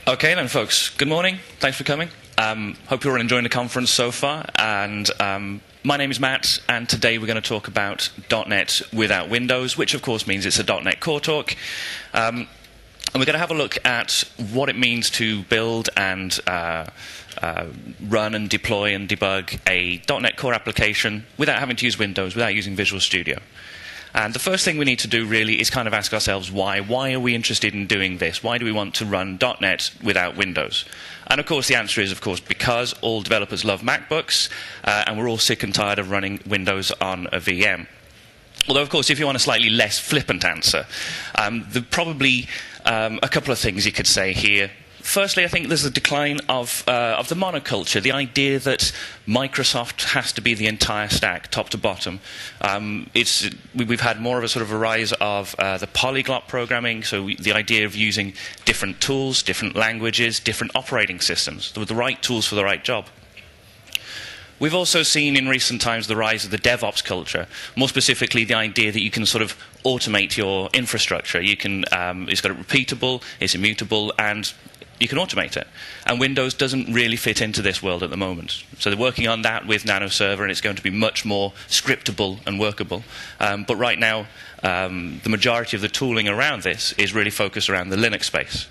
Okay then, folks. Good morning. Thanks for coming. Hope you're all enjoying the conference so far. And my name is Matt, and today we're going to talk about .NET without Windows, which of course means it's a .NET Core talk. And we're going to have a look at what it means to build and run and deploy and debug a .NET Core application without having to use Windows, without using Visual Studio. And the first thing we need to do really is kind of ask ourselves why. Why are we interested in doing this? Why do we want to run .NET without Windows? And of course the answer is, of course, because all developers love MacBooks and we're all sick and tired of running Windows on a VM. Although, of course, if you want a slightly less flippant answer, there are probably a couple of things you could say here. Firstly, I think there's a decline of the monoculture, the idea that Microsoft has to be the entire stack, top to bottom. We've had more of a sort of a rise of the polyglot programming, so the idea of using different tools, different languages, different operating systems, the right tools for the right job. We've also seen in recent times the rise of the DevOps culture, more specifically the idea that you can sort of automate your infrastructure. You can, it's got it repeatable, it's immutable, and you can automate it. And Windows doesn't really fit into this world at the moment. So they're working on that with Nano Server, and it's going to be much more scriptable and workable. But right now, the majority of the tooling around this is really focused around the Linux space.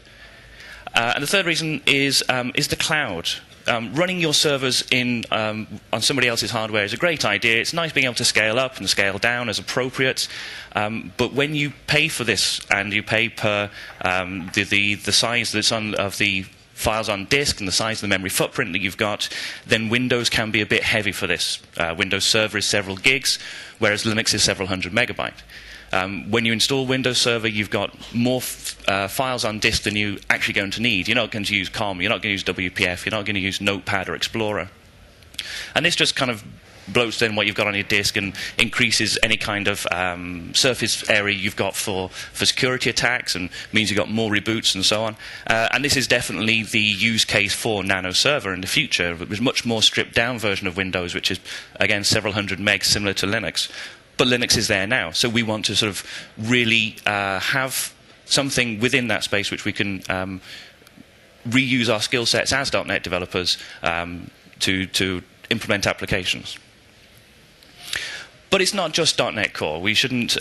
And the third reason is the cloud. Running your servers on somebody else's hardware is a great idea. It's nice being able to scale up and scale down as appropriate. But when you pay for this and you pay per the size that's of the files on disk and the size of the memory footprint that you've got, then Windows can be a bit heavy for this. Windows Server is several gigs, whereas Linux is several hundred megabytes. When you install Windows Server, you've got more files on disk than you're actually going to need. You're not going to use COM, you're not going to use WPF, you're not going to use Notepad or Explorer. And this just kind of bloats then what you've got on your disk and increases any kind of surface area you've got for security attacks, and means you've got more reboots and so on. And this is definitely the use case for Nano Server in the future. It was a much more stripped down version of Windows, which is, again, several hundred megs, similar to Linux. But Linux is there now, so we want to sort of really have something within that space which we can reuse our skill sets as .NET developers to implement applications. But it's not just .NET Core. We shouldn't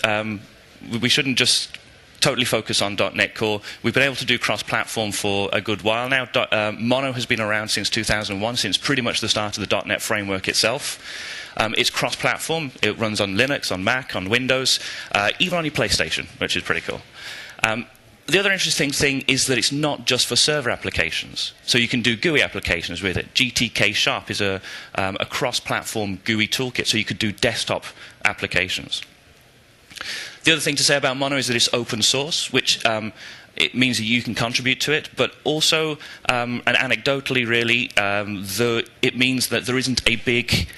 just totally focus on .NET Core. We've been able to do cross-platform for a good while now. Mono has been around since 2001, since pretty much the start of the .NET framework itself. It's cross-platform. It runs on Linux, on Mac, on Windows, even on your PlayStation, which is pretty cool. The other interesting thing is that it's not just for server applications. So you can do GUI applications with it. GTK Sharp is a cross-platform GUI toolkit, so you could do desktop applications. The other thing to say about Mono is that it's open source, which it means that you can contribute to it, but also, and anecdotally really, it means that there isn't a big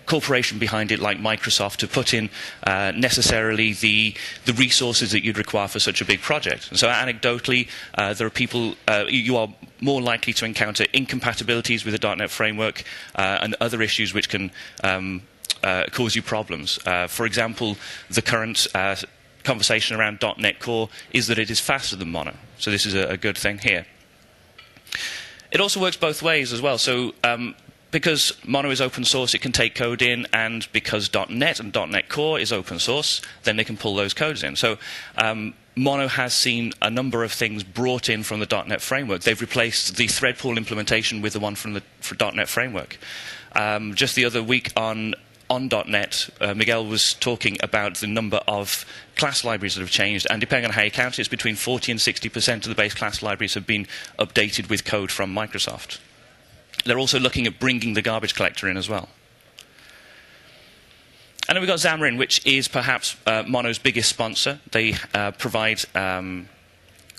corporation behind it like Microsoft to put in necessarily the resources that you'd require for such a big project. And so anecdotally, there are people, you are more likely to encounter incompatibilities with the .NET framework and other issues which can cause you problems. For example, the current conversation around .NET Core is that it is faster than Mono. So this is a good thing here. It also works both ways as well. So because Mono is open source, it can take code in, and because .NET and .NET Core is open source, then they can pull those codes in. So Mono has seen a number of things brought in from the .NET framework. They've replaced the thread pool implementation with the one for .NET framework. Just the other week on .NET, Miguel was talking about the number of class libraries that have changed, and depending on how you count it, it's between 40 and 60% of the base class libraries have been updated with code from Microsoft. They're also looking at bringing the garbage collector in as well. And then we've got Xamarin, which is perhaps Mono's biggest sponsor. They provide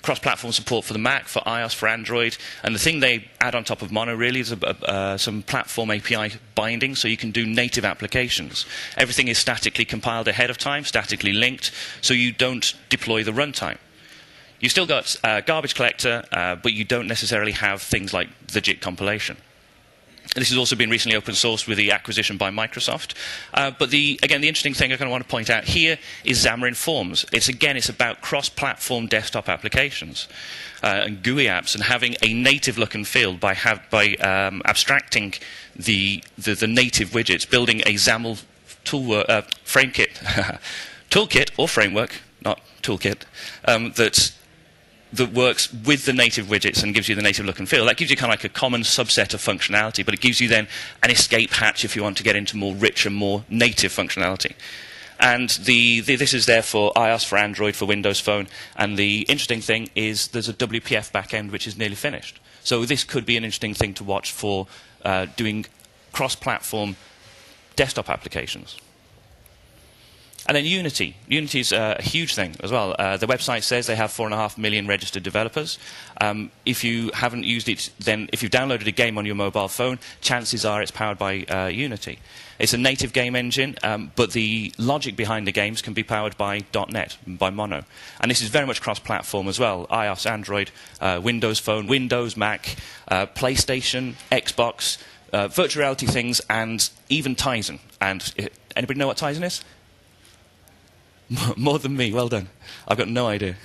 cross-platform support for the Mac, for iOS, for Android, and the thing they add on top of Mono really is some platform API binding, so you can do native applications. Everything is statically compiled ahead of time, statically linked, so you don't deploy the runtime. You've still got garbage collector, but you don't necessarily have things like the JIT compilation. This has also been recently open sourced with the acquisition by Microsoft. But again, the interesting thing I kind of want to point out here is Xamarin Forms. It's about cross-platform desktop applications and GUI apps, and having a native look and feel by abstracting the native widgets, building a XAML toolkit or framework, not toolkit, that works with the native widgets and gives you the native look and feel. That gives you kind of like a common subset of functionality, but it gives you then an escape hatch if you want to get into more richer, more native functionality. And this is there for iOS, for Android, for Windows Phone. And the interesting thing is there's a WPF backend which is nearly finished. So this could be an interesting thing to watch for doing cross-platform desktop applications. And then Unity. Unity is a huge thing as well. The website says they have 4.5 million registered developers. If you haven't used it, then if you've downloaded a game on your mobile phone, chances are it's powered by Unity. It's a native game engine, but the logic behind the games can be powered by .NET, by Mono. And this is very much cross-platform as well. iOS, Android, Windows Phone, Windows, Mac, PlayStation, Xbox, virtual reality things, and even Tizen. And anybody know what Tizen is? More than me, well done. I've got no idea.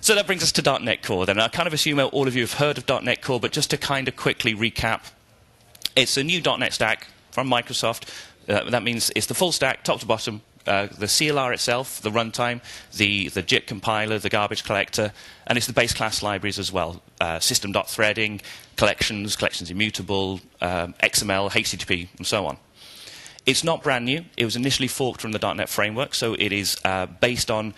So that brings us to .NET Core then. I kind of assume all of you have heard of .NET Core, but just to kind of quickly recap, it's a new .NET stack from Microsoft. That means it's the full stack, top to bottom, the CLR itself, the runtime, the JIT compiler, the garbage collector, and it's the base class libraries as well. System.threading, collections immutable, XML, HTTP, and so on. It's not brand new. It was initially forked from the .NET framework, so it is based on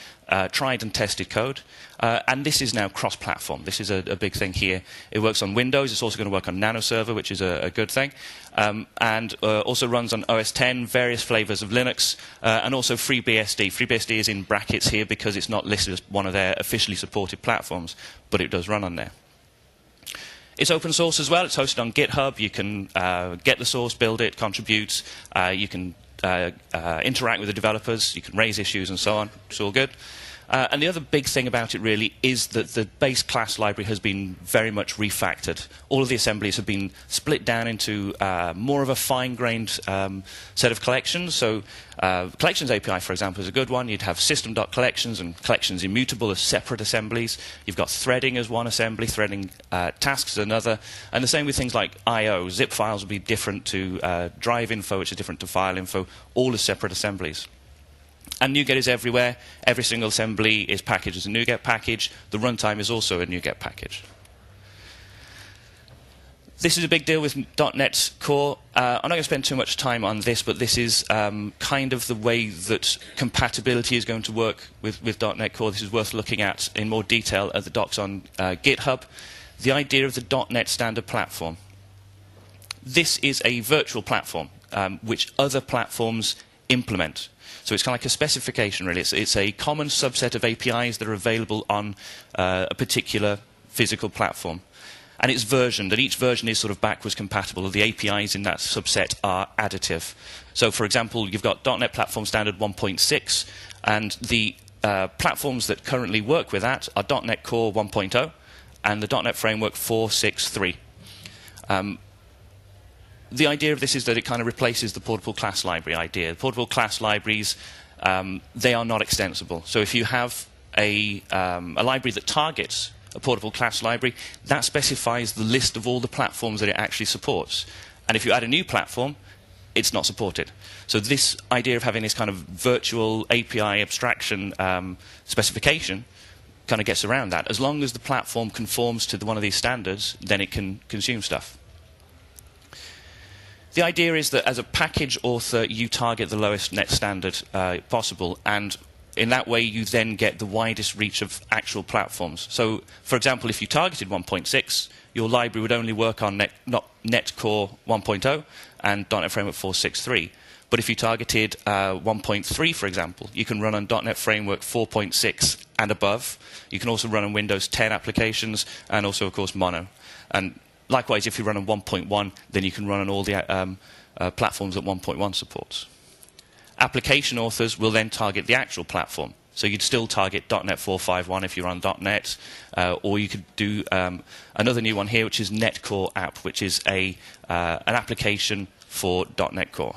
tried and tested code. And this is now cross-platform. This is a big thing here. It works on Windows. It's also going to work on Nano Server, which is a good thing. And also runs on OS X, various flavors of Linux, and also FreeBSD. FreeBSD is in brackets here because it's not listed as one of their officially supported platforms, but it does run on there. It's open source as well. It's hosted on GitHub. You can get the source, build it, contribute. You can interact with the developers. You can raise issues and so on. It's all good. And the other big thing about it really is that the base class library has been very much refactored. All of the assemblies have been split down into more of a fine-grained set of collections. So collections API, for example, is a good one. You'd have system.collections and collections immutable as separate assemblies. You've got threading as one assembly, threading tasks as another. And the same with things like I.O. Zip files will be different to drive info, which is different to file info, all as separate assemblies. And NuGet is everywhere. Every single assembly is packaged as a NuGet package. The runtime is also a NuGet package. This is a big deal with .NET Core. I'm not going to spend too much time on this, but this is kind of the way that compatibility is going to work with .NET Core. This is worth looking at in more detail at the docs on GitHub. The idea of the .NET Standard Platform. This is a virtual platform which other platforms implement. So it's kind of like a specification, really. It's a common subset of APIs that are available on a particular physical platform. And it's versioned, and each version is sort of backwards compatible. The APIs in that subset are additive. So, for example, you've got .NET Platform Standard 1.6, and the platforms that currently work with that are .NET Core 1.0 and the .NET Framework 4.6.3. The idea of this is that it kind of replaces the portable class library idea. The portable class libraries, they are not extensible. So if you have a library that targets a portable class library, that specifies the list of all the platforms that it actually supports. And if you add a new platform, it's not supported. So this idea of having this kind of virtual API abstraction specification kind of gets around that. As long as the platform conforms to one of these standards, then it can consume stuff. The idea is that as a package author, you target the lowest net standard possible, and in that way you then get the widest reach of actual platforms. So, for example, if you targeted 1.6, your library would only work on NetCore 1.0 and .NET Framework 4.6.3. But if you targeted 1.3, for example, you can run on .NET Framework 4.6 and above. You can also run on Windows 10 applications and also, of course, Mono. And likewise, if you run on 1.1, then you can run on all the platforms that 1.1 supports. Application authors will then target the actual platform. So you'd still target .NET 4.5.1 if you're on .NET, or you could do another new one here, which is NetCore app, which is an application for .NET Core.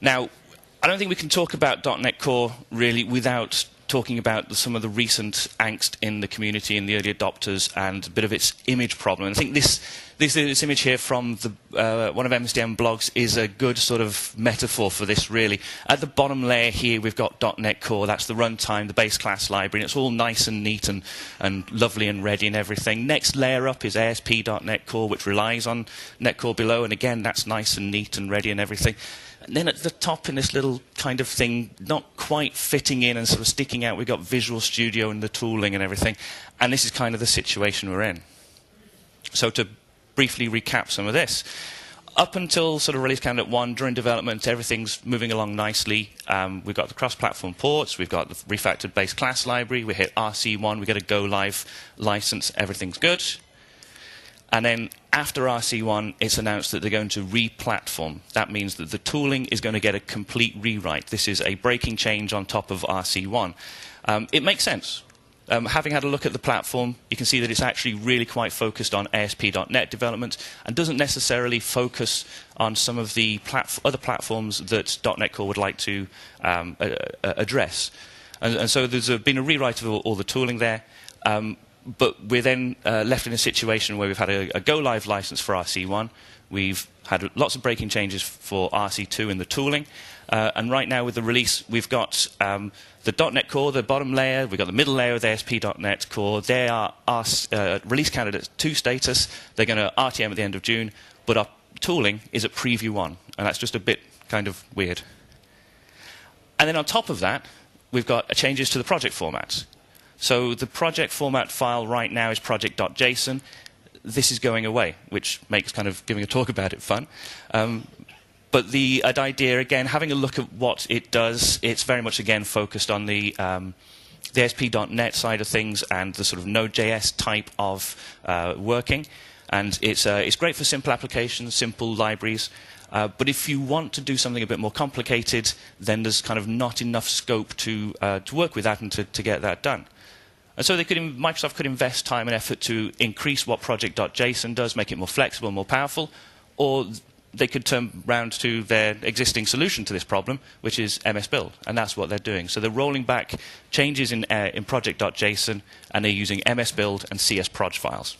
Now, I don't think we can talk about .NET Core really without talking about some of the recent angst in the community and the early adopters and a bit of its image problem. And I think this image here from one of MSDM blogs is a good sort of metaphor for this, really. At the bottom layer here, we've got .NET Core. That's the runtime, the base class library, and it's all nice and neat and lovely and ready and everything. Next layer up is ASP.NET Core, which relies on NetCore below, and again, that's nice and neat and ready and everything. And then at the top in this little kind of thing, not quite fitting in and sort of sticking out, we've got Visual Studio and the tooling and everything. And this is kind of the situation we're in. So to briefly recap some of this. Up until sort of release candidate 1, during development, everything's moving along nicely. We've got the cross-platform ports, we've got the refactored base class library, we hit RC1, we get a go-live license, everything's good. And then after RC1, it's announced that they're going to re-platform. That means that the tooling is going to get a complete rewrite. This is a breaking change on top of RC1. It makes sense. Having had a look at the platform, you can see that it's actually really quite focused on ASP.NET development and doesn't necessarily focus on some of the other platforms that .NET Core would like to address. And so there's been a rewrite of all the tooling there. But we're then left in a situation where we've had a go-live license for RC1. We've had lots of breaking changes for RC2 in the tooling. And right now with the release, we've got the .NET Core, the bottom layer. We've got the middle layer of the ASP.NET Core. They are our release candidates 2 status. They're going to RTM at the end of June. But our tooling is at Preview 1. And that's just a bit kind of weird. And then on top of that, we've got changes to the project formats. So the project format file right now is project.json. This is going away, which makes kind of giving a talk about it fun. But the idea, again, having a look at what it does, it's very much, again, focused on the ASP.NET side of things and the sort of Node.js type of working. And it's great for simple applications, simple libraries. But if you want to do something a bit more complicated, then there's kind of not enough scope to work with that and to get that done. And so Microsoft could invest time and effort to increase what project.json does, make it more flexible, more powerful, or they could turn around to their existing solution to this problem, which is MS Build, and that's what they're doing. So they're rolling back changes in project.json, and they're using MS Build and CS Proj files.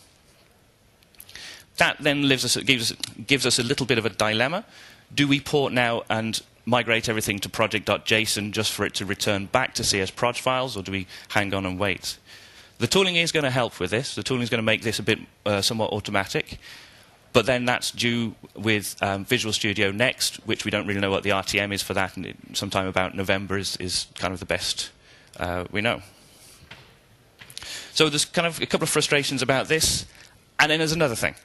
That then gives us a little bit of a dilemma. Do we port now and migrate everything to project.json just for it to return back to CS Proj files, or do we hang on and wait? The tooling is going to help with this. The tooling is going to make this a bit somewhat automatic. But then that's due with Visual Studio next, which we don't really know what the RTM is for that, and sometime about November is kind of the best we know. So there's kind of a couple of frustrations about this, and then there's another thing.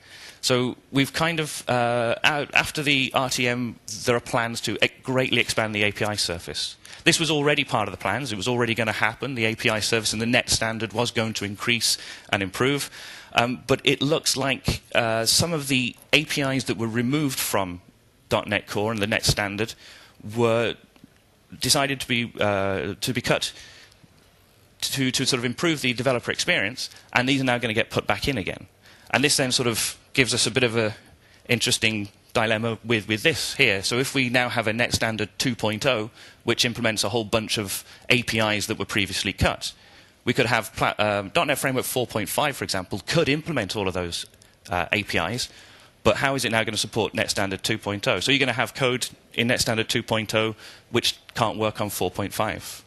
So we've kind of, after the RTM, there are plans to greatly expand the API surface. This was already part of the plans. It was already going to happen. The API service and the net standard was going to increase and improve. But it looks like some of the APIs that were removed from .NET Core and the net standard were decided to be cut to sort of improve the developer experience, and these are now going to get put back in again. And this then sort of gives us a bit of an interesting dilemma with this here. So if we now have a net standard 2.0, which implements a whole bunch of APIs that were previously cut, we could have .NET Framework 4.5, for example, could implement all of those APIs, but how is it now going to support net standard 2.0? So you're going to have code in net standard 2.0 which can't work on 4.5.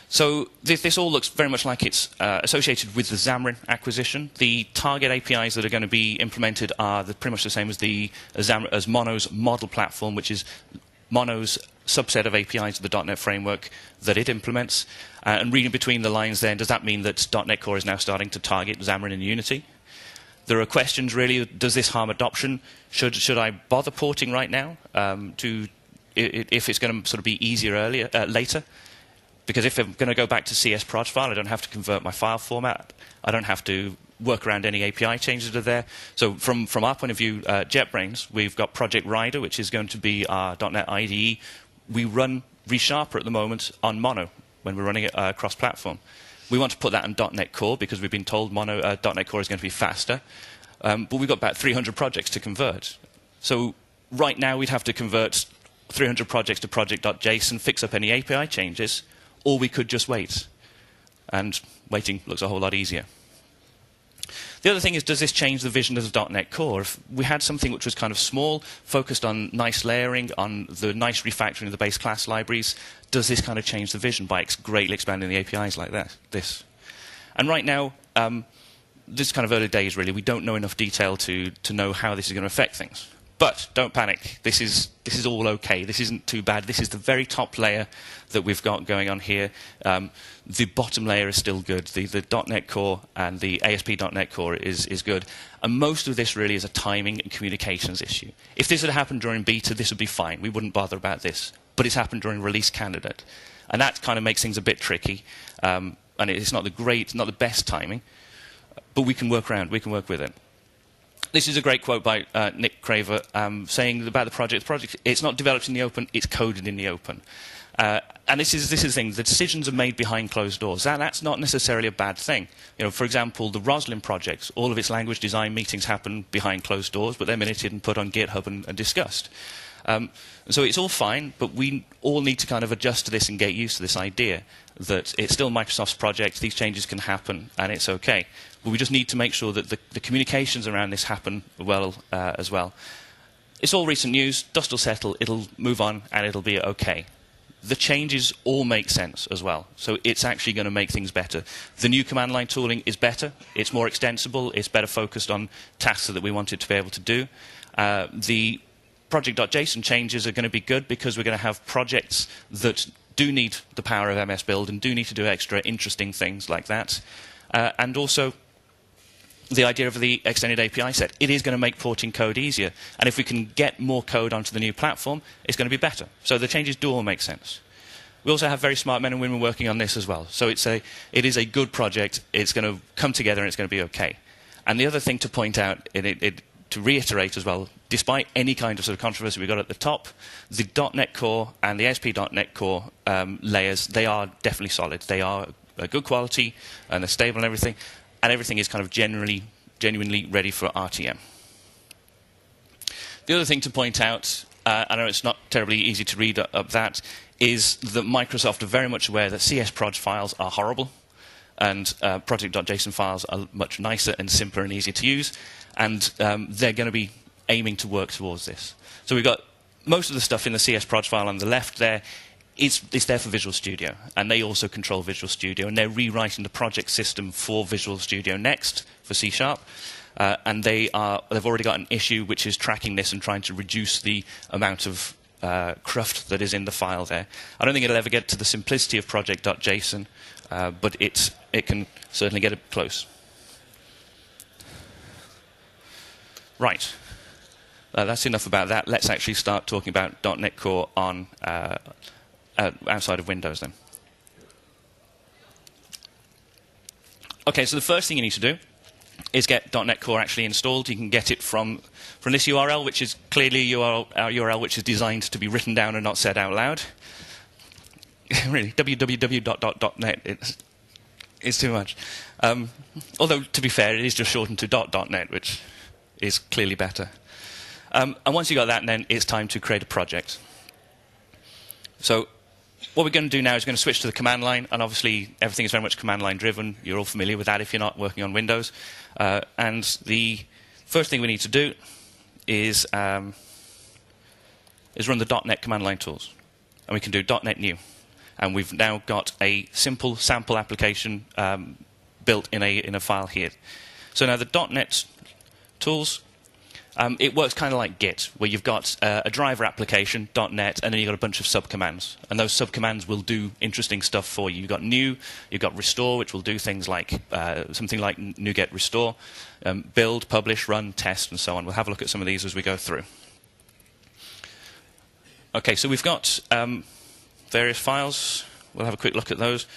So this all looks very much like it's associated with the Xamarin acquisition. The target APIs that are going to be implemented are pretty much the same as Mono's model platform, which is Mono's subset of APIs of the .NET framework that it implements. And reading between the lines then, does that mean that .NET Core is now starting to target Xamarin and Unity? There are questions really, does this harm adoption? Should I bother porting right now if it's going to sort of be easier later? Because if I'm going to go back to CS Proj file, I don't have to convert my file format. I don't have to work around any API changes that are there. So from our point of view, JetBrains, we've got Project Rider, which is going to be our .NET IDE. We run ReSharper at the moment on Mono when we're running it cross-platform. We want to put that on .NET Core because we've been told .NET Core is going to be faster. But we've got about 300 projects to convert. So right now we'd have to convert 300 projects to project.json, fix up any API changes, or we could just wait. And waiting looks a whole lot easier. The other thing is, does this change the vision of .NET Core? If we had something which was kind of small, focused on nice layering, on the nice refactoring of the base class libraries, does this kind of change the vision by greatly expanding the APIs like this? And right now, this is kind of early days, really. We don't know enough detail to know how this is going to affect things. But don't panic. This is all okay. This isn't too bad. This is the very top layer that we've got going on here. The bottom layer is still good. The .NET Core and the ASP.NET Core is good. And most of this really is a timing and communications issue. If this had happened during beta, this would be fine. We wouldn't bother about this. But it's happened during release candidate. And that kind of makes things a bit tricky. And it's not the best timing. But we can work around. We can work with it. This is a great quote by Nick Craver saying about the project. The project, it's not developed in the open, it's coded in the open. And this is the thing. The decisions are made behind closed doors. That's not necessarily a bad thing. You know, for example, the Roslyn project, all of its language design meetings happen behind closed doors, but they're minuted and put on GitHub and discussed. So it's all fine, but we all need to kind of adjust to this and get used to this idea that it's still Microsoft's project, these changes can happen, and it's okay. But we just need to make sure that the communications around this happen well as well. It's all recent news, dust will settle, it'll move on, and it'll be okay. The changes all make sense as well, so it's actually going to make things better. The new command line tooling is better, it's more extensible, it's better focused on tasks that we want it to be able to do. The project.json changes are going to be good because we're going to have projects that do need the power of MS Build and do need to do extra interesting things like that. And also, the idea of the extended API set. It is going to make porting code easier. And if we can get more code onto the new platform, it's going to be better. So the changes do all make sense. We also have very smart men and women working on this as well. So it is a good project. It's going to come together and it's going to be okay. And the other thing to point out, to reiterate as well, despite any kind of sort of controversy we got at the top, the .NET Core and the ASP.NET Core layers, they are definitely solid. They are good quality and they're stable and everything is kind of genuinely ready for RTM. The other thing to point out, I know it's not terribly easy to read up that, is that Microsoft are very much aware that CS Proj files are horrible and project.json files are much nicer and simpler and easier to use, and they're going to be aiming to work towards this. So we've got most of the stuff in the CS Proj file on the left there. It's there for Visual Studio, and they also control Visual Studio, and they're rewriting the project system for Visual Studio Next for C#, and they've already got an issue which is tracking this and trying to reduce the amount of cruft that is in the file there. I don't think it'll ever get to the simplicity of project.json, but it can certainly get it close. Right. That's enough about that. Let's actually start talking about .NET Core on outside of Windows then. Okay, so the first thing you need to do is get .NET Core actually installed. You can get it from this URL, which is clearly a URL which is designed to be written down and not said out loud. Really, www.net is too much. Although, to be fair, it is just shortened to .net, which is clearly better. And once you've got that, then it's time to create a project. So what we're going to do now is we're going to switch to the command line, and obviously everything is very much command line driven. You're all familiar with that if you're not working on Windows. And the first thing we need to do is run the .NET command line tools. And we can do .NET new. And we've now got a simple sample application built in a file here. So now the .NET tools, it works kind of like Git, where you've got a driver application, .NET, and then you've got a bunch of subcommands. And those subcommands will do interesting stuff for you. You've got new, you've got restore, which will do things like something like NuGet restore, build, publish, run, test, and so on. We'll have a look at some of these as we go through. Okay, so we've got various files. We'll have a quick look at those.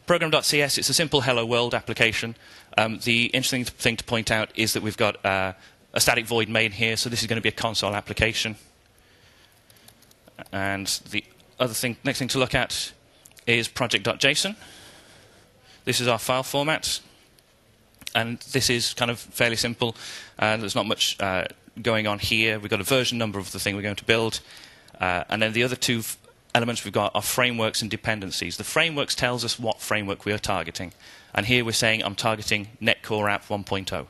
Program.cs, it's a simple hello world application. The interesting thing to point out is that we've got a static void main here, so this is going to be a console application. And the next thing to look at is project.json. This is our file format. And this is kind of fairly simple. There's not much going on here. We've got a version number of the thing we're going to build. And then the other two elements we've got are frameworks and dependencies. The frameworks tells us what framework we are targeting. And here we're saying I'm targeting NetCore app 1.0.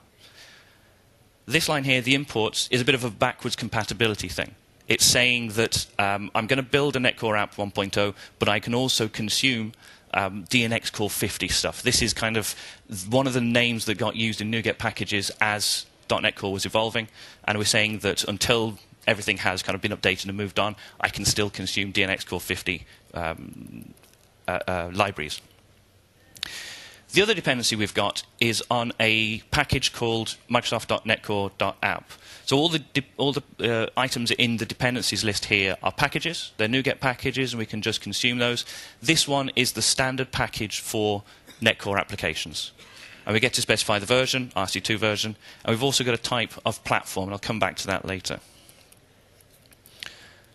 This line here, the imports, is a bit of a backwards compatibility thing. It's saying that I'm going to build a NetCore app 1.0, but I can also consume DNX Core 50 stuff. This is kind of one of the names that got used in NuGet packages as .NET Core was evolving, and we're saying that until everything has kind of been updated and moved on, I can still consume DNX Core 50 libraries. The other dependency we've got is on a package called Microsoft.NetCore.app. So all the items in the dependencies list here are packages. They're NuGet packages, and we can just consume those. This one is the standard package for NetCore applications. And we get to specify the version, RC2 version, and we've also got a type of platform, and I'll come back to that later.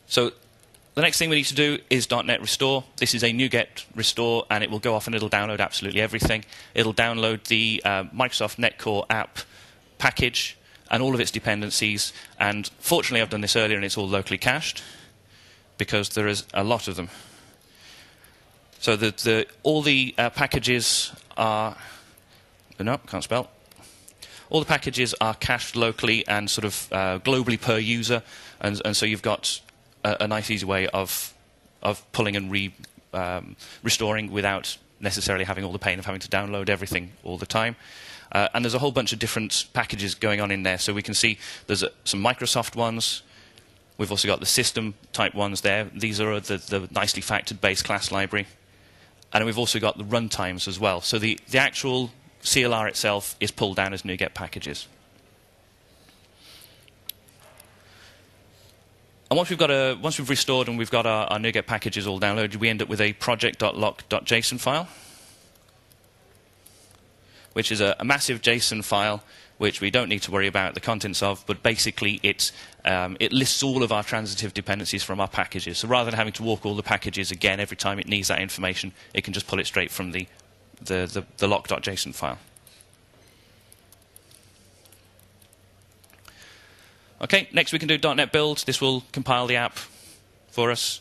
So the next thing we need to do is .NET Restore. This is a NuGet restore, and it will go off and it'll download absolutely everything. It'll download the Microsoft NetCore app package and all of its dependencies. And fortunately, I've done this earlier, and it's all locally cached because there is a lot of them. So all the packages are... No, can't spell. All the packages are cached locally and sort of globally per user, and so you've got a nice, easy way of pulling and restoring without necessarily having all the pain of having to download everything all the time. And there's a whole bunch of different packages going on in there. So we can see there's some Microsoft ones. We've also got the system type ones there. These are the nicely factored base class library. And we've also got the runtimes as well. So the actual CLR itself is pulled down as NuGet packages. And once we've restored and we've got our NuGet packages all downloaded, we end up with a project.lock.json file, which is a massive JSON file which we don't need to worry about the contents of, but basically it lists all of our transitive dependencies from our packages. So rather than having to walk all the packages again every time it needs that information, it can just pull it straight from the lock.json file. Okay, next we can do .NET Build. This will compile the app for us.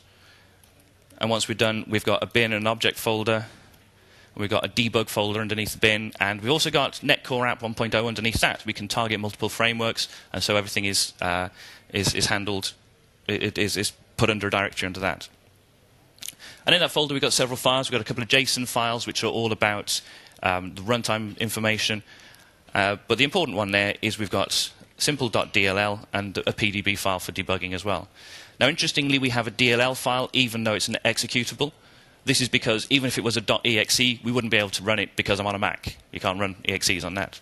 And once we're done, we've got a bin and an object folder. We've got a debug folder underneath the bin. And we've also got NetCore app 1.0 underneath that. We can target multiple frameworks, and so everything is handled, is put under a directory under that. And in that folder, we've got several files. We've got a couple of JSON files, which are all about the runtime information. But the important one there is we've got simple.dll and a PDB file for debugging as well. Now, interestingly, we have a DLL file, even though it's an executable. This is because even if it was a .exe, we wouldn't be able to run it because I'm on a Mac. You can't run exes on that.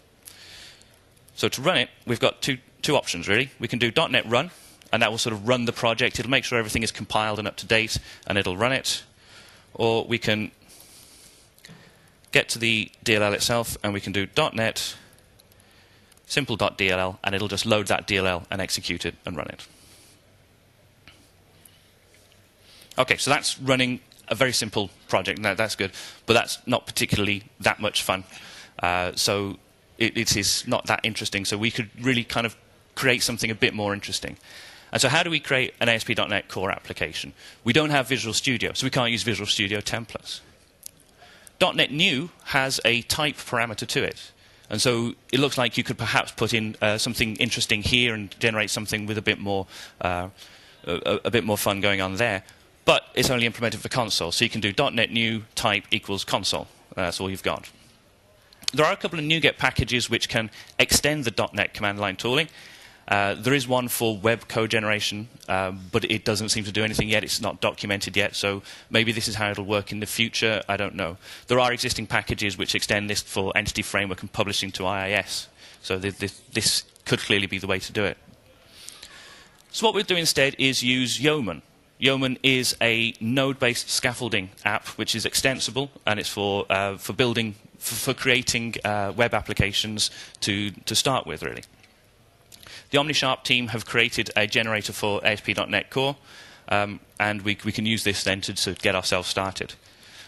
So to run it, we've got two options, really. We can do .NET Run, and that will sort of run the project. It'll make sure everything is compiled and up to date, and it'll run it. Or we can get to the DLL itself, and we can do .NET simple.dll, and it'll just load that DLL and execute it and run it. Okay, so that's running a very simple project, and that's good, but that's not particularly that much fun. So it is not that interesting, so we could really kind of create something a bit more interesting. And so how do we create an ASP.NET Core application? We don't have Visual Studio, so we can't use Visual Studio templates. .NET New has a type parameter to it. And so it looks like you could perhaps put in something interesting here and generate something with a bit more fun going on there. But it's only implemented for console, so you can do .NET New type equals console. That's all you've got. There are a couple of NuGet packages which can extend the .NET command line tooling. There is one for web code generation, but it doesn't seem to do anything yet. It's not documented yet, so maybe this is how it'll work in the future. I don't know. There are existing packages which extend this for Entity Framework and publishing to IIS, so this could clearly be the way to do it. So what we'll do instead is use Yeoman. Yeoman is a node-based scaffolding app which is extensible, and it's for building, for creating web applications to start with, really. The OmniSharp team have created a generator for ASP.NET Core, and we can use this then to get ourselves started.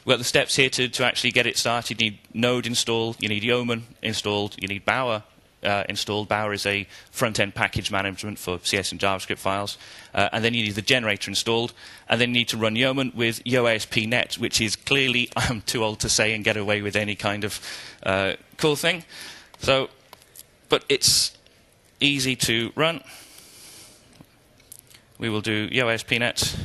We've got the steps here to actually get it started. You need Node installed, you need Yeoman installed, you need Bower installed. Bower is a front-end package management for CS and JavaScript files. And then you need the generator installed. And then you need to run Yeoman with ASPNET, which is clearly, I'm too old to say and get away with any kind of cool thing. So, but it's easy to run. We will do ASPNET.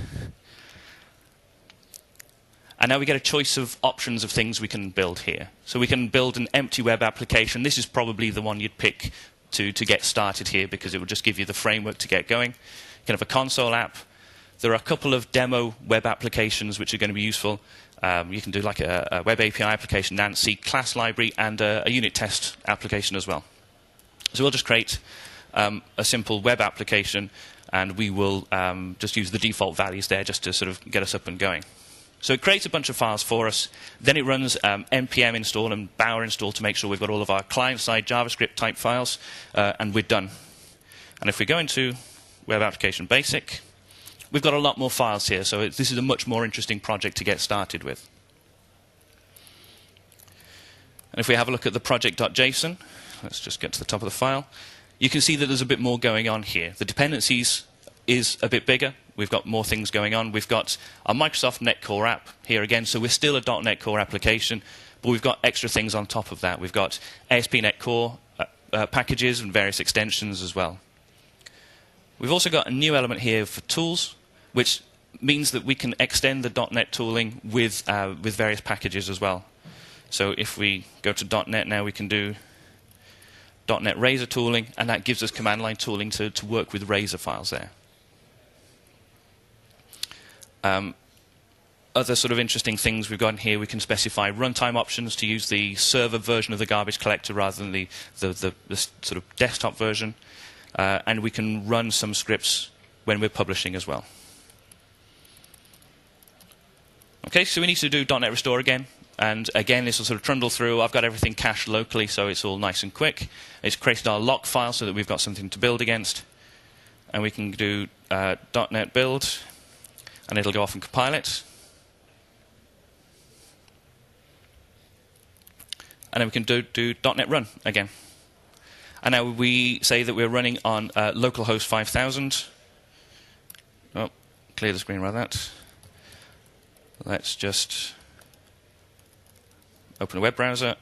And now we get a choice of options of things we can build here. So we can build an empty web application. This is probably the one you'd pick to get started here because it will just give you the framework to get going. You can have a console app. There are a couple of demo web applications which are going to be useful. You can do like a web API application, Nancy, class library, and a unit test application as well. So we'll just create a simple web application, and we will just use the default values there just to sort of get us up and going. So it creates a bunch of files for us. Then it runs npm install and Bower install to make sure we've got all of our client-side JavaScript type files, and we're done. And if we go into Web Application Basic, we've got a lot more files here. So this is a much more interesting project to get started with. And if we have a look at the project.json, let's just get to the top of the file, you can see that there's a bit more going on here. The dependencies is a bit bigger. We've got more things going on. We've got our Microsoft NetCore app here again. So we're still a .NET Core application, but we've got extra things on top of that. We've got ASP.NET Core packages and various extensions as well. We've also got a new element here for tools, which means that we can extend the .NET tooling with various packages as well. So if we go to .NET now, we can do .NET Razor tooling, and that gives us command line tooling to work with Razor files there. Other sort of interesting things we've got in here, we can specify runtime options to use the server version of the garbage collector rather than the sort of desktop version. And we can run some scripts when we're publishing as well. Okay, so we need to do .NET Restore again. And again, this will sort of trundle through. I've got everything cached locally, so it's all nice and quick. It's created our lock file so that we've got something to build against. And we can do .NET build, and it'll go off and compile it. And then we can do .NET Run again. And now we say that we're running on localhost 5000. Oh, clear the screen rather that. Let's just open a web browser.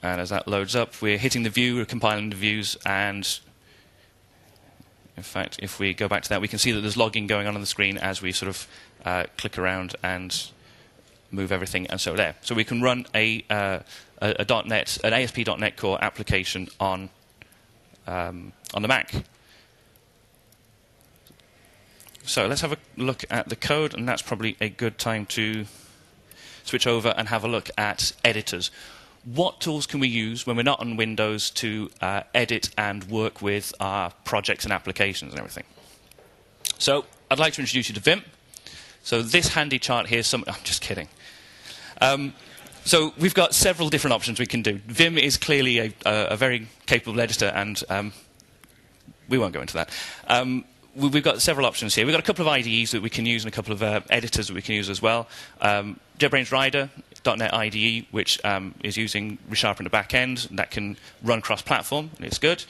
And as that loads up, we're hitting the view, we're compiling the views, and in fact, if we go back to that, we can see that there's logging going on the screen as we sort of click around and move everything, and so there. So we can run an ASP.NET Core application on the Mac. So let's have a look at the code, and that's probably a good time to switch over and have a look at editors. What tools can we use when we're not on Windows to edit and work with our projects and applications and everything? So I'd like to introduce you to Vim. So this handy chart here, I'm just kidding. So we've got several different options we can do. Vim is clearly a very capable editor, and we won't go into that. We've got several options here. We've got a couple of IDEs that we can use and a couple of editors that we can use as well. JetBrains Rider, .NET IDE, which is using ReSharper in the back end, that can run cross-platform, and it's good.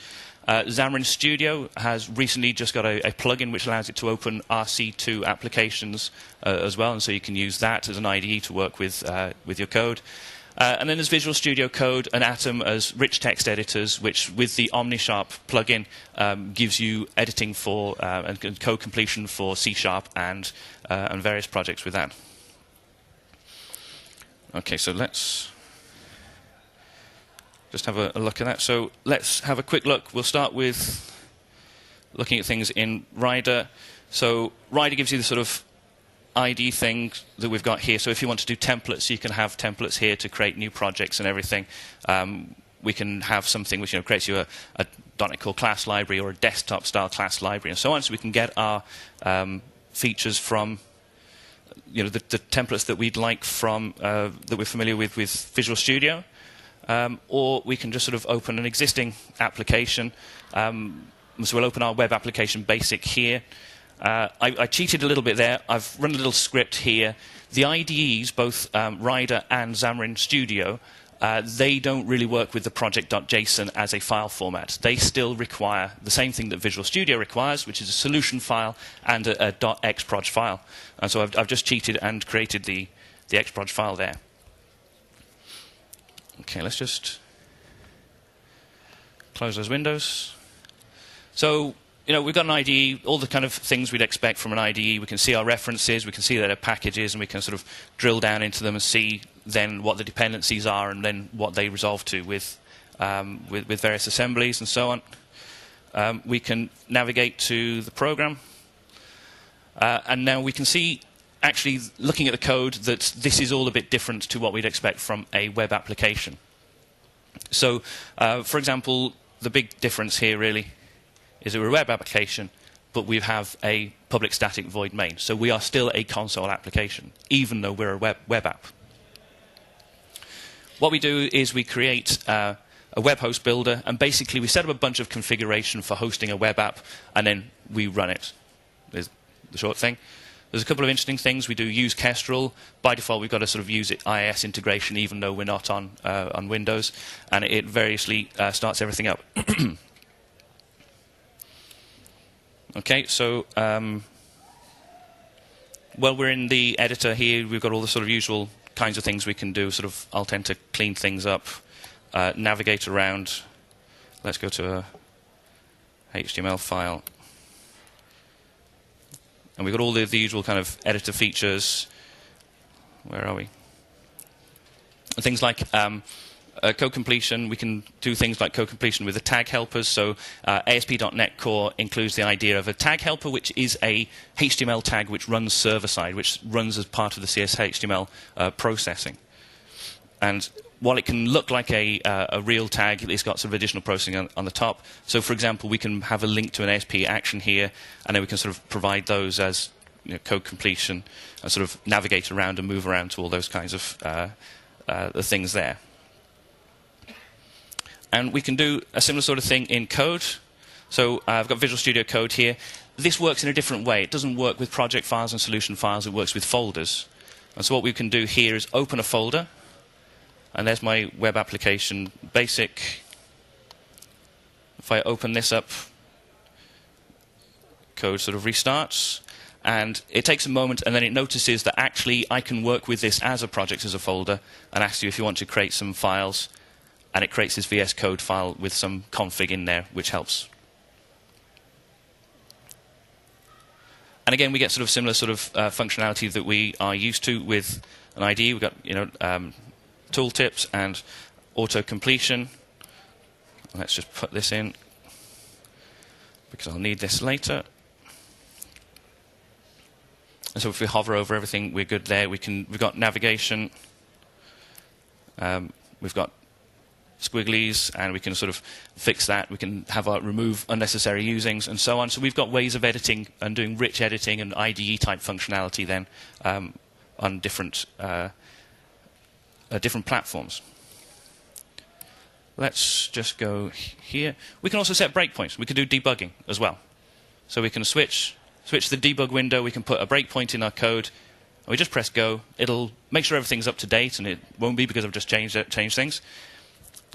Xamarin Studio has recently just got a plugin which allows it to open RC2 applications as well, and so you can use that as an IDE to work with your code. And then there's Visual Studio Code and Atom as rich text editors, which with the OmniSharp plugin gives you editing for and code completion for C# and various projects with that. Okay, so let's just have a look at that. So let's have a quick look. We'll start with looking at things in Rider. So Rider gives you the sort of ID thing that we've got here. So if you want to do templates, you can have templates here to create new projects and everything. we can have something which creates you a .NET Core class library or a desktop-style class library and so on, so we can get our features from the templates that we'd like from that we're familiar with Visual Studio, or we can just sort of open an existing application. So we'll open our web application basic here. I cheated a little bit there. I've run a little script here. The IDEs, both Rider and Xamarin Studio, they don't really work with the project.json as a file format. They still require the same thing that Visual Studio requires, which is a solution file and a .xproj file. And so I've just cheated and created the xproj file there. Okay, let's just close those windows. So, we've got an IDE, all the kind of things we'd expect from an IDE. We can see our references, we can see their packages, and we can sort of drill down into them and see then what the dependencies are and then what they resolve to with various assemblies and so on. We can navigate to the program. And now we can see, actually, looking at the code, that this is all a bit different to what we'd expect from a web application. So, for example, the big difference here really is that we're a web application, but we have a public static void main. So we are still a console application, even though we're a web app. What we do is we create a web host builder, and basically we set up a bunch of configuration for hosting a web app, and then we run it. There's the short thing. There's a couple of interesting things. We do use Kestrel. By default, we've got to sort of use IIS integration, even though we're not on Windows, and it variously starts everything up. Okay, so while we're in the editor here, we've got all the sort of usual kinds of things we can do. Sort of, I'll tend to clean things up, navigate around. Let's go to a HTML file. And we've got all the usual kind of editor features. Where are we? Things like code completion. We can do things like code completion with the tag helpers. So ASP.NET Core includes the idea of a tag helper, which is a HTML tag which runs server-side, which runs as part of the CSHTML processing. And while it can look like a real tag, it's got sort of additional processing on the top. So, for example, we can have a link to an ASP action here, and then we can sort of provide those as code completion and sort of navigate around and move around to all those kinds of the things there. And we can do a similar sort of thing in code. So I've got Visual Studio Code here. This works in a different way. It doesn't work with project files and solution files. It works with folders. And so what we can do here is open a folder. And there's my web application basic. If I open this up, code sort of restarts. And it takes a moment, and then it notices that actually I can work with this as a project, as a folder, and asks you if you want to create some files. And it creates this VS Code file with some config in there, which helps. And again, we get sort of similar sort of functionality that we are used to with an IDE. We've got tooltips and auto completion. Let's just put this in because I'll need this later. And so if we hover over everything, we're good there. We've got navigation. We've got squigglies, and we can sort of fix that. We can have remove unnecessary usings and so on. So we've got ways of editing and doing rich editing and IDE type functionality then on different platforms. Let's just go here. We can also set breakpoints. We can do debugging as well. So we can switch the debug window. We can put a breakpoint in our code. And we just press go. It'll make sure everything's up to date, and it won't be because I've just changed things.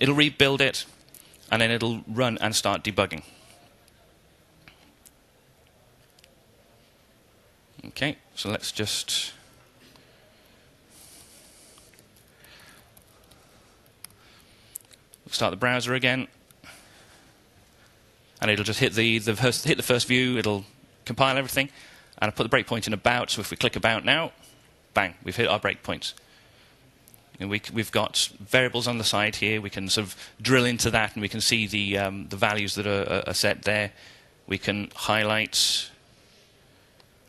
It'll rebuild it, and then it'll run and start debugging. Okay, so let's just start the browser again, and it'll just hit the first view. It'll compile everything, and I'll put the breakpoint in about. So if we click about now, bang, we've hit our breakpoints. And we've got variables on the side here. We can sort of drill into that, and we can see the values that are set there. We can highlight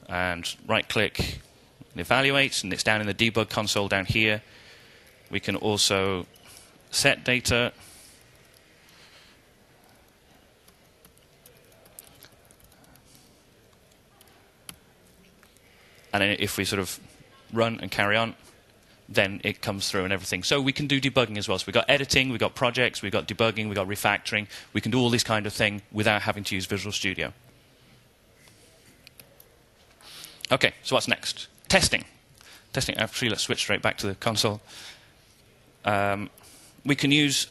and right-click and evaluate, and it's down in the debug console down here. We can also set data, And then if we sort of run and carry on, then it comes through and everything. So we can do debugging as well. So we've got editing, we've got projects, we've got debugging, we've got refactoring. We can do all this kind of thing without having to use Visual Studio. OK, so what's next? Testing. Testing. Actually, let's switch straight back to the console. We can use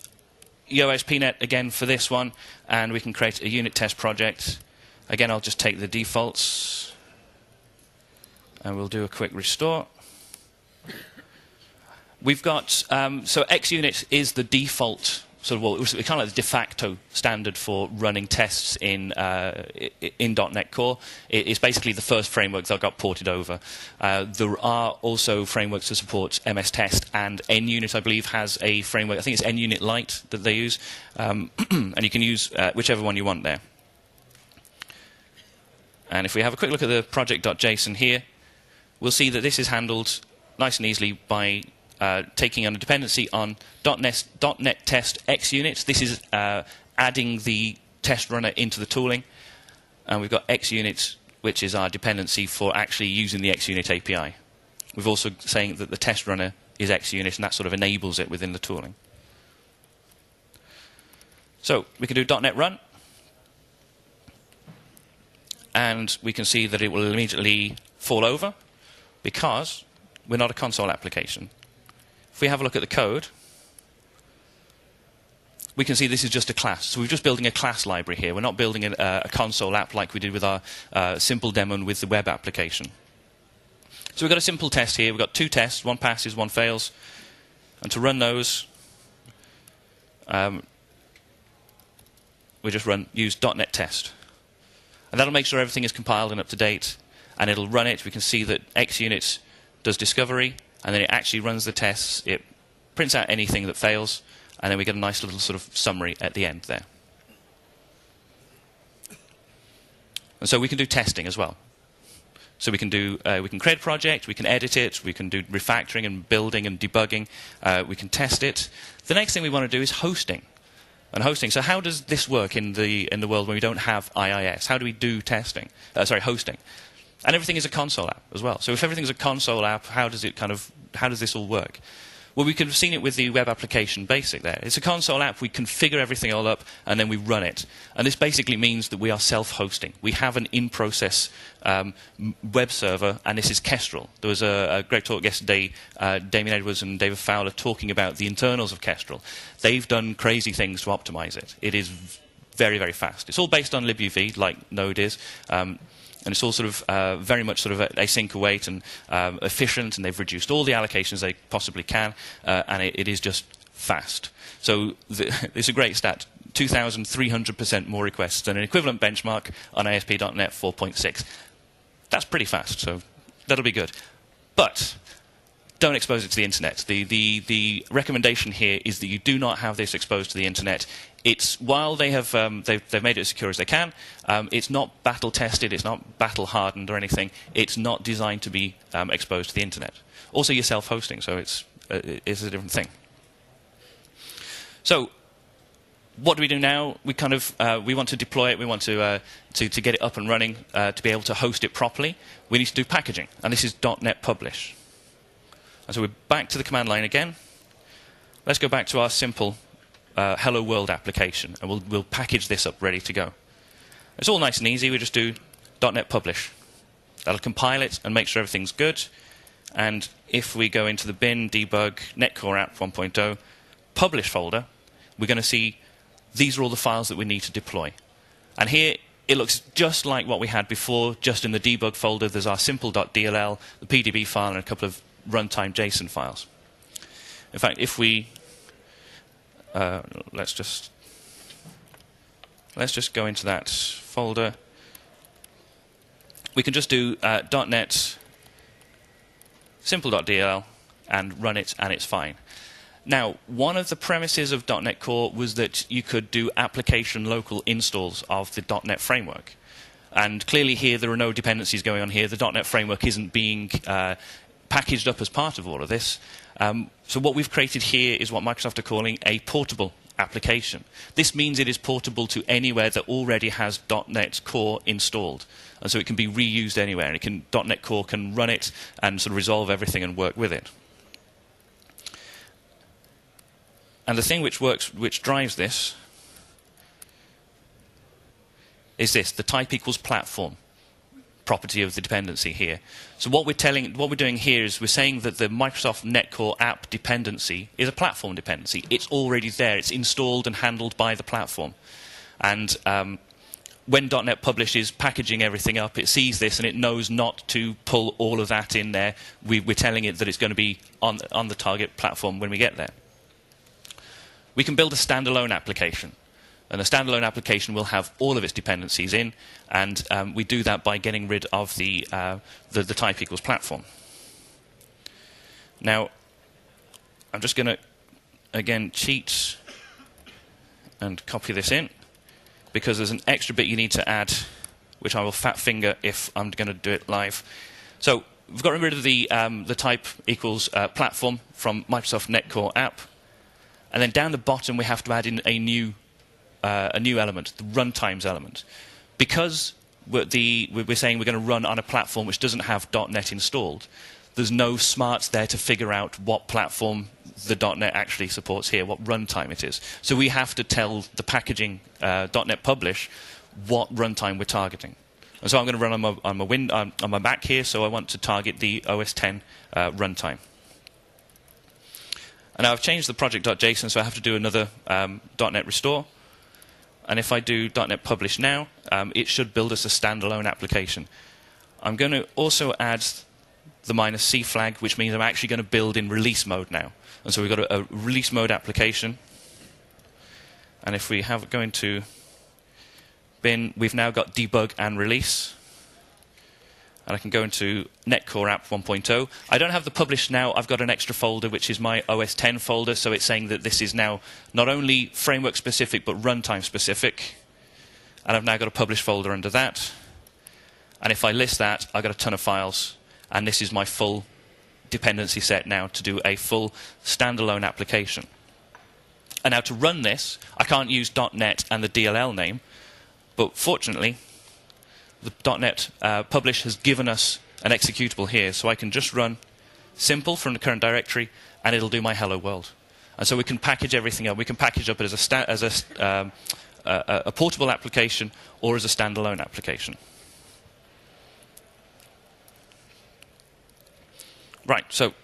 ASPNET again for this one, and we can create a unit test project. Again, I'll just take the defaults, and we'll do a quick restore. We've got, so XUnit is the default, sort of, well, it's kind of like the de facto standard for running tests in .NET Core. It's basically the first framework that got ported over. There are also frameworks to support MS Test, and NUnit, I believe, has a framework. I think it's NUnit Lite that they use, and you can use whichever one you want there. And if we have a quick look at the project.json here, we'll see that this is handled nice and easily by taking on a dependency on .NET Test XUnit. This is adding the test runner into the tooling. And we've got XUnit, which is our dependency for actually using the XUnit API. We've also saying that the test runner is XUnit, and that sort of enables it within the tooling. So we can do .NET Run. And we can see that it will immediately fall over because we're not a console application. If we have a look at the code, we can see this is just a class. So we're just building a class library here. We're not building a console app like we did with our simple demo with the web application. So we've got a simple test here. We've got two tests. One passes, one fails. And to run those, we just use .NET Test. And that'll make sure everything is compiled and up to date. And it'll run it. We can see that XUnit does discovery. And then it actually runs the tests. It prints out anything that fails. And then we get a nice little sort of summary at the end there. And so we can do testing as well. So we can create a project, we can edit it, we can do refactoring and building and debugging. We can test it. The next thing we want to do is hosting. And hosting. So how does this work in the world when we don't have IIS? How do we do testing? Hosting. And everything is a console app as well. So if everything's a console app, how does this all work? Well, we could have seen it with the web application basic there. It's a console app. We configure everything all up, and then we run it. And this basically means that we are self-hosting. We have an in-process web server, and this is Kestrel. There was a great talk yesterday, Damien Edwards and David Fowler talking about the internals of Kestrel. They've done crazy things to optimize it. It is very, very fast. It's all based on libuv, like Node is. And it's all sort of very much sort of async await and efficient, and they've reduced all the allocations they possibly can, and it is just fast. So it's a great stat, 2,300% more requests than an equivalent benchmark on ASP.NET 4.6. That's pretty fast, so that'll be good. But don't expose it to the internet. The recommendation here is that you do not have this exposed to the internet. It's, while they've made it as secure as they can, it's not battle tested, it's not battle hardened or anything. It's not designed to be exposed to the internet. Also, you're self-hosting, so it's a different thing. So, what do we do now? We we want to deploy it. We want to get it up and running to be able to host it properly. We need to do packaging, and this is .NET Publish. And so we're back to the command line again. Let's go back to our simple Hello World application, and we'll package this up ready to go. It's all nice and easy. We just do .NET Publish. That'll compile it and make sure everything's good. And if we go into the bin, debug, NetCore app 1.0, publish folder, we're going to see these are all the files that we need to deploy. And here it looks just like what we had before. Just in the debug folder, there's our simple.dll, the PDB file, and a couple of runtime JSON files. In fact, if we let's just go into that folder. We can just do .NET simple.dll and run it, and it's fine. Now, one of the premises of .NET Core was that you could do application local installs of the .NET framework. And clearly here there are no dependencies going on here. The .NET framework isn't being packaged up as part of all of this. So what we've created here is what Microsoft are calling a portable application. This means it is portable to anywhere that already has .NET Core installed. And so it can be reused anywhere. And .NET Core can run it and sort of resolve everything and work with it. And the thing which drives this is this, the type equals platform property of the dependency here. So what we're doing here is we're saying that the Microsoft NetCore app dependency is a platform dependency. It's already there. It's installed and handled by the platform. And when .NET Publish is packaging everything up, it sees this and it knows not to pull all of that in there. We're telling it that it's going to be on the target platform when we get there. We can build a standalone application. And a standalone application will have all of its dependencies in, and we do that by getting rid of the type equals platform. Now, I'm just going to, again, cheat and copy this in, because there's an extra bit you need to add, which I will fat finger if I'm going to do it live. So we've got rid of the type equals platform from Microsoft NetCore app, and then down the bottom we have to add in a new element, the runtimes element. Because we're saying we're going to run on a platform which doesn't have .NET installed, there's no smarts there to figure out what platform the .NET actually supports here, what runtime it is. So we have to tell the packaging .NET Publish what runtime we're targeting. And so I'm going to run on my Mac here, so I want to target the OS X runtime. And now I've changed the project.json, so I have to do another .NET restore. And if I do .NET Publish now, it should build us a standalone application. I'm going to also add the -c flag, which means I'm actually going to build in release mode now. And so we've got a release mode application. And if we go into bin, we've now got debug and release. And I can go into NetCore app 1.0. I don't have the publish now. I've got an extra folder, which is my OS X folder. So it's saying that this is now not only framework specific, but runtime specific. And I've now got a publish folder under that. And if I list that, I've got a ton of files. And this is my full dependency set now to do a full standalone application. And now to run this, I can't use .NET and the DLL name. But fortunately, the .NET Publish has given us an executable here, so I can just run simple from the current directory, and it'll do my hello world. And so we can package everything up. We can package up it as a portable application or as a standalone application. Right, so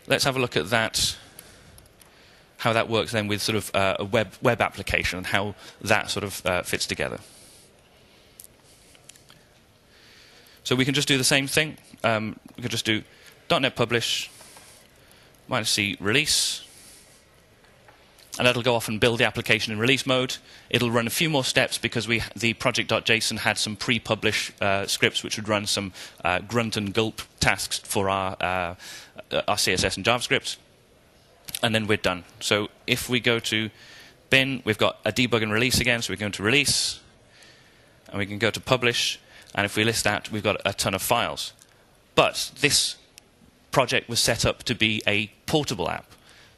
let's have a look at that, how that works then with sort of a web application and how that sort of fits together. So we can just do the same thing. We can just do .NET Publish -c release. And that'll go off and build the application in release mode. It'll run a few more steps because the project.json had some pre-publish scripts which would run some grunt and gulp tasks for our CSS and JavaScript. And then we're done. So if we go to bin, we've got a debug and release again. So we go to release, and we can go to publish. And if we list that, we've got a ton of files. But this project was set up to be a portable app.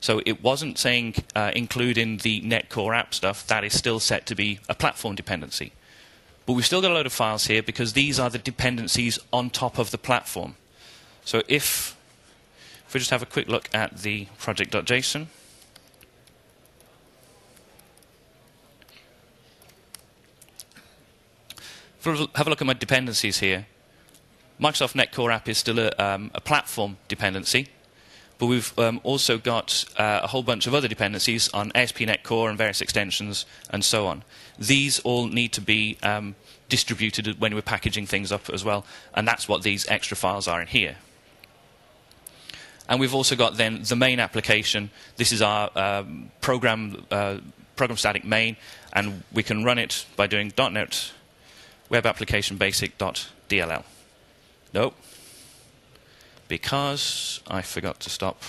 So it wasn't saying include in the NetCore app stuff. That is still set to be a platform dependency. But we've still got a load of files here because these are the dependencies on top of the platform. So if we just have a quick look at the project.json. Have a look at my dependencies here. Microsoft NetCore app is still a platform dependency, but we've also got a whole bunch of other dependencies on ASPNET Core and various extensions and so on. These all need to be distributed when we're packaging things up as well, and that's what these extra files are in here. And we've also got then the main application. This is our program static main, and we can run it by doing .NET Web Application Basic.dll. Nope. Because I forgot to stop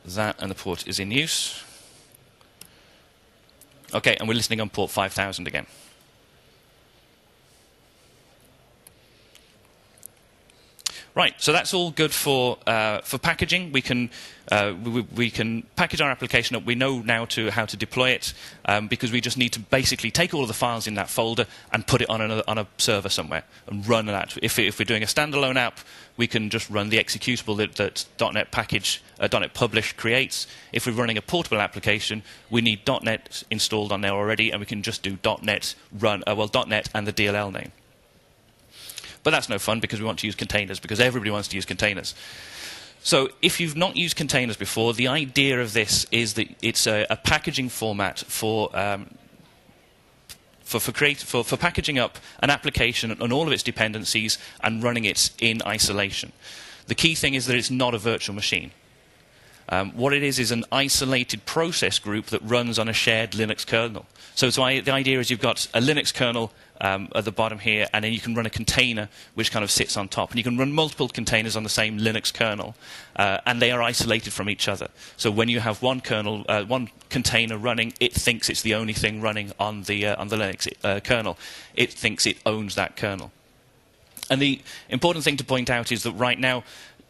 that and the port is in use. Okay, and we're listening on port 5000 again. Right, so that's all good for packaging. We can package our application up. We know now how to deploy it because we just need to basically take all of the files in that folder and put it on a server somewhere and run that. If we're doing a standalone app, we can just run the executable that .NET package, .NET Publish creates. If we're running a portable application, we need .NET installed on there already, and we can just do .NET run .NET and the DLL name. But that's no fun because we want to use containers, because everybody wants to use containers. So if you've not used containers before, the idea of this is that it's a packaging format for packaging up an application and all of its dependencies and running it in isolation. The key thing is that it's not a virtual machine. What it is an isolated process group that runs on a shared Linux kernel. So the idea is you've got a Linux kernel at the bottom here, and then you can run a container which kind of sits on top. And you can run multiple containers on the same Linux kernel, and they are isolated from each other. So when you have one container running, it thinks it's the only thing running on the Linux kernel. It thinks it owns that kernel. And the important thing to point out is that right now,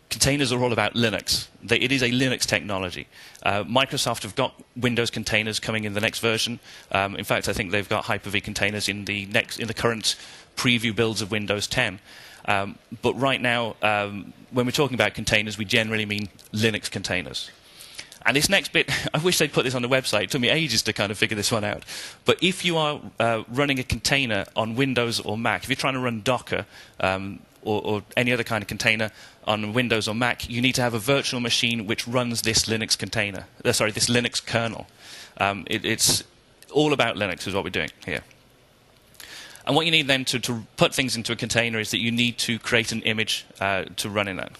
containers are all about Linux. It is a Linux technology. Microsoft have got Windows containers coming in the next version. In fact, I think they've got Hyper-V containers in the current preview builds of Windows 10. But right now, when we're talking about containers, we generally mean Linux containers. And this next bit, I wish they'd put this on the website. It took me ages to kind of figure this one out. But if you are running a container on Windows or Mac, if you're trying to run Docker or any other kind of container on Windows or Mac, you need to have a virtual machine which runs this Linux container. This Linux kernel. It's all about Linux is what we're doing here. And what you need then to put things into a container is that you need to create an image to run in that.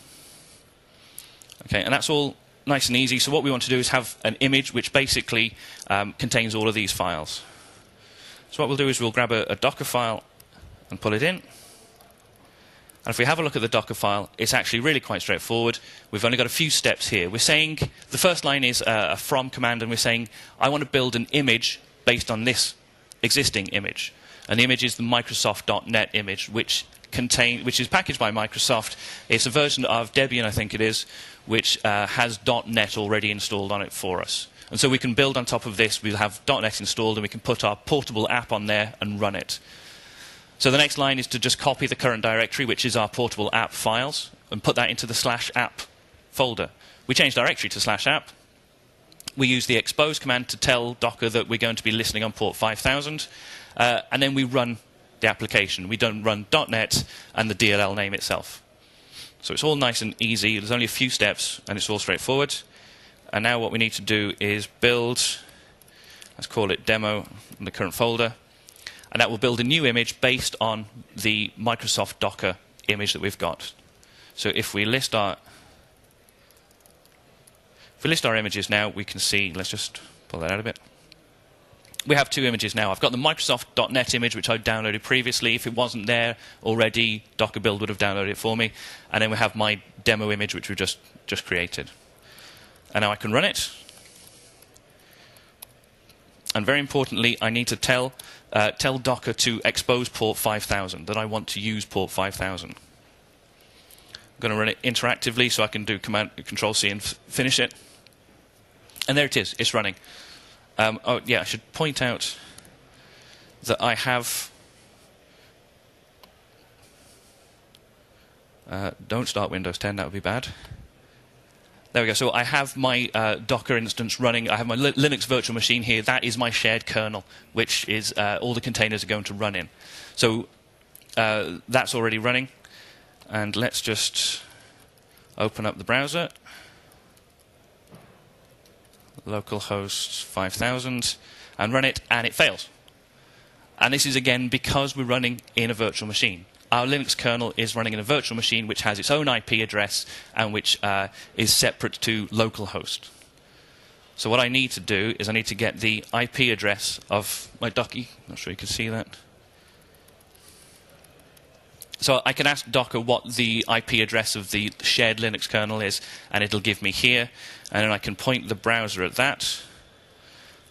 Okay, and that's all nice and easy. So what we want to do is have an image which basically contains all of these files. So what we'll do is we'll grab a Docker file and pull it in. And if we have a look at the Docker file, it's actually really quite straightforward. We've only got a few steps here. We're saying the first line is a from command, and we're saying, I want to build an image based on this existing image. And the image is the Microsoft.NET image, which is packaged by Microsoft. It's a version of Debian, I think it is, which has .NET already installed on it for us. And so we can build on top of this. We'll have .NET installed, and we can put our portable app on there and run it. So the next line is to just copy the current directory, which is our portable app files, and put that into the /app folder. We change directory to /app. We use the expose command to tell Docker that we're going to be listening on port 5000. And then we run the application. We don't run .NET and the DLL name itself. So it's all nice and easy. There's only a few steps, and it's all straightforward. And now what we need to do is build, let's call it demo in the current folder. And that will build a new image based on the Microsoft Docker image that we've got. So if we list our images now, we can see, let's just pull that out a bit. We have two images now. I've got the Microsoft.NET image, which I downloaded previously. If it wasn't there already, Docker build would have downloaded it for me. And then we have my demo image, which we've just created. And now I can run it. And very importantly, I need to tell Docker to expose port 5000, that I want to use port 5000. I'm going to run it interactively, so I can do Control-C and finish it. And there it is. It's running. Oh, yeah, I should point out that I have... don't start Windows 10, that would be bad. There we go. So I have my Docker instance running. I have my Linux virtual machine here. That is my shared kernel, which is all the containers are going to run in. So that's already running. And let's just open up the browser. Localhost 5000, and run it, and it fails. And this is, again, because we're running in a virtual machine. Our Linux kernel is running in a virtual machine which has its own IP address and which is separate to localhost. So what I need to do is I need to get the IP address of my Docker. Not sure you can see that. So I can ask Docker what the IP address of the shared Linux kernel is, and it'll give me here. And then I can point the browser at that.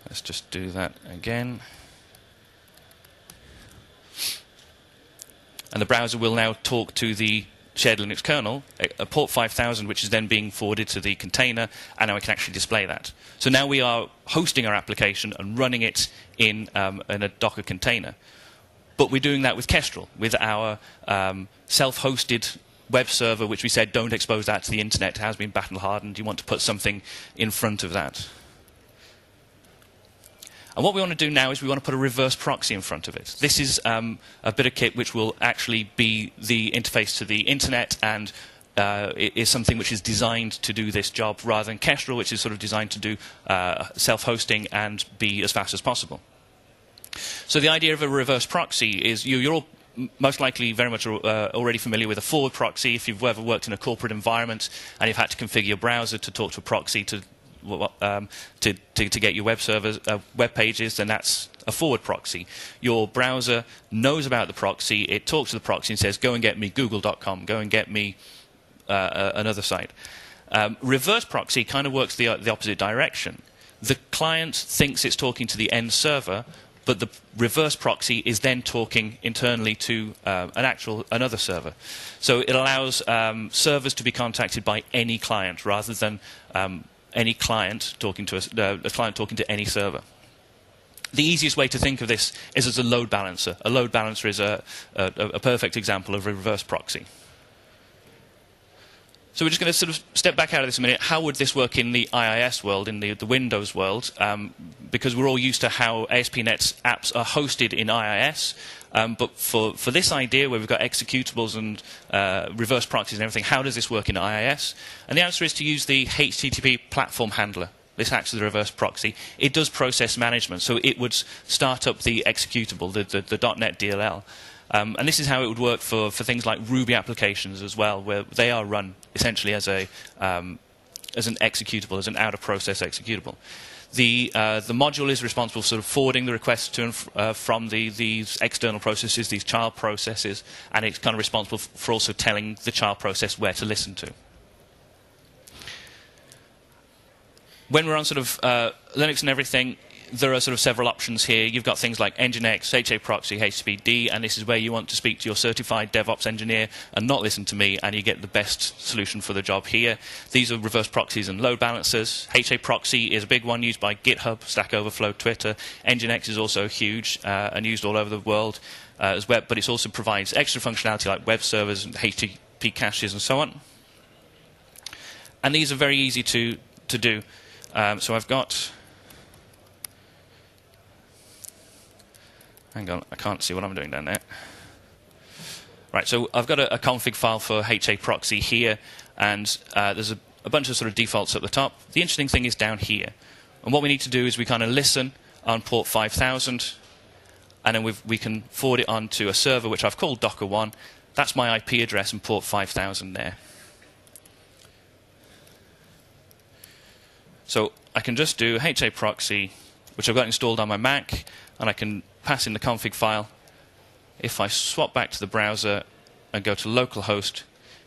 Let's just do that again. And the browser will now talk to the shared Linux kernel, a port 5000, which is then being forwarded to the container, and now we can actually display that. So now we are hosting our application and running it in a Docker container. But we're doing that with Kestrel, with our self-hosted web server, which we said don't expose that to the internet. It has been battle hardened. You want to put something in front of that. And what we want to do now is we want to put a reverse proxy in front of it. This is a bit of kit which will actually be the interface to the internet, and it is something which is designed to do this job rather than Kestrel, which is sort of designed to do self-hosting and be as fast as possible. So the idea of a reverse proxy is you're all most likely very much already familiar with a forward proxy. If you've ever worked in a corporate environment and you've had to configure your browser to talk to a proxy to get your web servers, web pages, then that's a forward proxy. Your browser knows about the proxy. It talks to the proxy and says, go and get me google.com, go and get me another site. Reverse proxy kind of works the opposite direction. The client thinks it's talking to the end server, but the reverse proxy is then talking internally to another server. So it allows servers to be contacted by any client rather than any client talking to a client talking to any server. The easiest way to think of this is as a load balancer. A load balancer is a perfect example of a reverse proxy. So we're just going to sort of step back out of this a minute. How would this work in the IIS world, in the Windows world? Because we're all used to how ASP.NET apps are hosted in IIS. But for this idea where we've got executables and reverse proxies and everything, how does this work in IIS? And the answer is to use the HTTP platform handler. This acts as a reverse proxy. It does process management, so it would start up the executable, the .NET DLL. And this is how it would work for things like Ruby applications as well, where they are run essentially as an executable, as an out-of-process executable. The module is responsible for sort of forwarding the requests to and from these external processes, these child processes, and it's kind of responsible for also telling the child process where to listen to. When we're on sort of Linux and everything, there are sort of several options here. You've got things like Nginx, HAProxy, HTTPD, and this is where you want to speak to your certified DevOps engineer and not listen to me, and you get the best solution for the job here. These are reverse proxies and load balancers. HAProxy is a big one used by GitHub, Stack Overflow, Twitter. Nginx is also huge and used all over the world as well, but it also provides extra functionality like web servers and HTTP caches and so on. And these are very easy to do. So I've got... Hang on, I can't see what I'm doing down there. Right, so I've got a config file for HAProxy here, and there's a bunch of sort of defaults at the top. The interesting thing is down here. And what we need to do is we kind of listen on port 5000, and then we can forward it on to a server, which I've called Docker1. That's my IP address and port 5000 there. So I can just do HAProxy, which I've got installed on my Mac, and I can pass in the config file. If I swap back to the browser and go to localhost,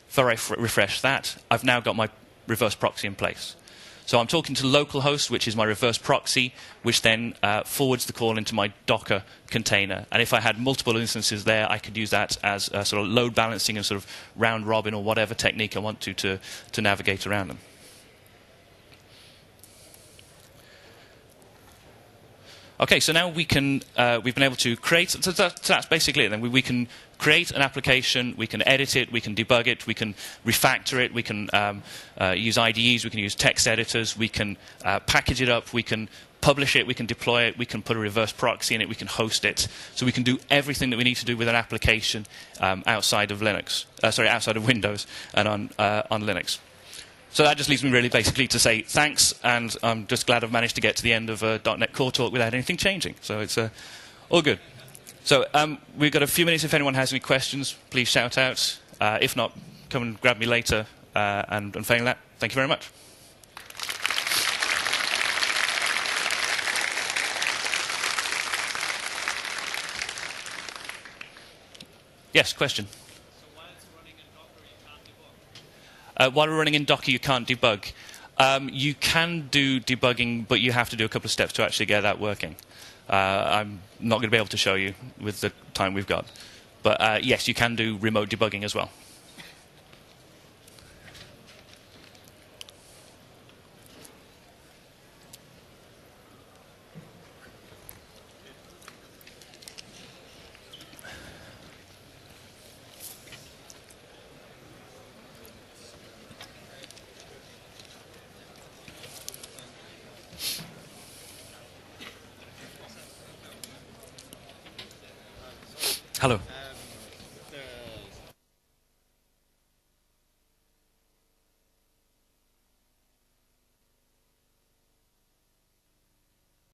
if I refresh that, I've now got my reverse proxy in place. So I'm talking to localhost, which is my reverse proxy, which then forwards the call into my Docker container. And if I had multiple instances there, I could use that as a sort of load balancing and sort of round robin or whatever technique I want to navigate around them. Okay, so now we've been able to create, so that's basically it then. We can create an application, we can edit it, we can debug it, we can refactor it, we can use IDEs, we can use text editors, we can package it up, we can publish it, we can deploy it, we can put a reverse proxy in it, we can host it. So we can do everything that we need to do with an application outside of outside of Windows and on Linux. So that just leaves me really basically to say thanks, and I'm just glad I've managed to get to the end of a .NET Core talk without anything changing. So it's all good. So we've got a few minutes. If anyone has any questions, please shout out. If not, come and grab me later. And failing that, thank you very much. Yes, question. While we're running in Docker, you can't debug. You can do debugging, but you have to do a couple of steps to actually get that working. I'm not going to be able to show you with the time we've got. But yes, you can do remote debugging as well. Hello.